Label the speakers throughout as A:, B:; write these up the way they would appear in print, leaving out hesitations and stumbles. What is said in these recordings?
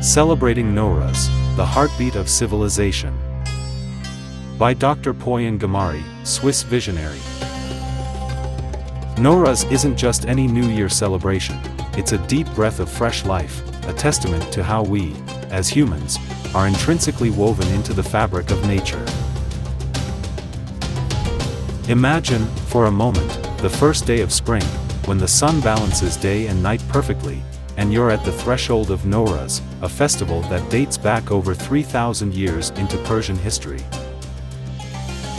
A: Celebrating Nowruz, the Heartbeat of Civilization. By Dr.Pooyan Ghamari, Swiss visionary. Nowruz isn't just any New Year celebration, it's a deep breath of fresh life, a testament to how we, as humans, are intrinsically woven into the fabric of nature. Imagine, for a moment, the first day of spring, when the sun balances day and night perfectly, and you're at the threshold of Nowruz, a festival that dates back over 3,000 years into Persian history.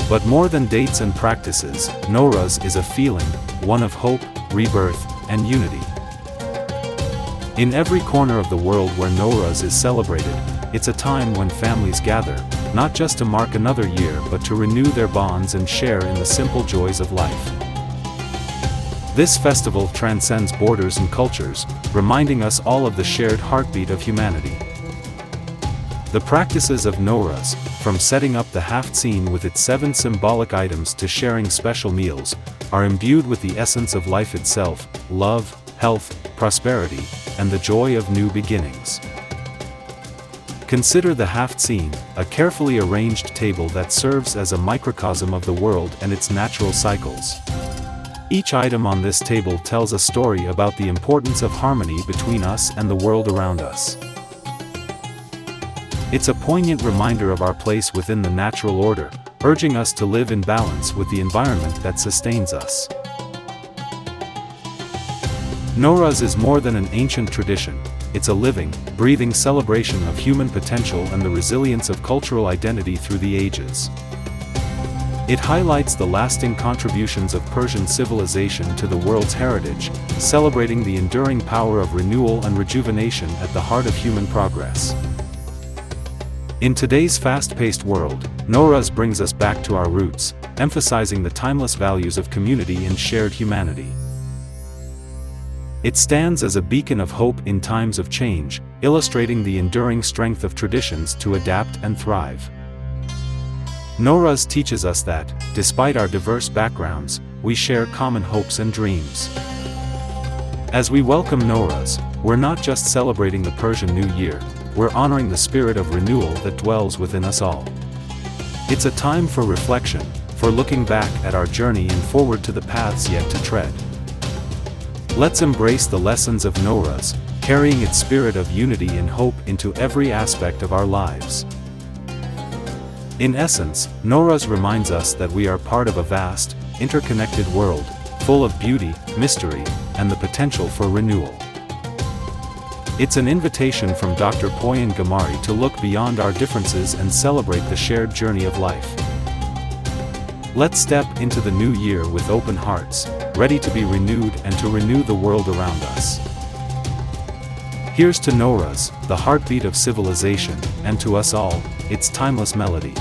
A: But more than dates and practices, Nowruz is a feeling, one of hope, rebirth, and unity. In every corner of the world where Nowruz is celebrated, it's a time when families gather, not just to mark another year but to renew their bonds and share in the simple joys of life. This festival transcends borders and cultures, reminding us all of the shared heartbeat of humanity. The practices of Nowruz, from setting up the Haft-Seen with its 7 symbolic items to sharing special meals, are imbued with the essence of life itself: love, health, prosperity, and the joy of new beginnings. Consider the Haft-Seen, a carefully arranged table that serves as a microcosm of the world and its natural cycles. Each item on this table tells a story about the importance of harmony between us and the world around us. It's a poignant reminder of our place within the natural order, urging us to live in balance with the environment that sustains us. Nowruz is more than an ancient tradition, it's a living, breathing celebration of human potential and the resilience of cultural identity through the ages. It highlights the lasting contributions of Persian civilization to the world's heritage, celebrating the enduring power of renewal and rejuvenation at the heart of human progress. In today's fast-paced world, Nowruz brings us back to our roots, emphasizing the timeless values of community and shared humanity. It stands as a beacon of hope in times of change, illustrating the enduring strength of traditions to adapt and thrive. Nowruz teaches us that, despite our diverse backgrounds, we share common hopes and dreams. As we welcome Nowruz, we're not just celebrating the Persian New Year, we're honoring the spirit of renewal that dwells within us all. It's a time for reflection, for looking back at our journey and forward to the paths yet to tread. Let's embrace the lessons of Nowruz, carrying its spirit of unity and hope into every aspect of our lives. In essence, Nowruz reminds us that we are part of a vast, interconnected world, full of beauty, mystery, and the potential for renewal. It's an invitation from Dr.Pooyan Ghamari to look beyond our differences and celebrate the shared journey of life. Let's step into the new year with open hearts, ready to be renewed and to renew the world around us. Here's to Nowruz, the heartbeat of civilization, and to us all, its timeless melody.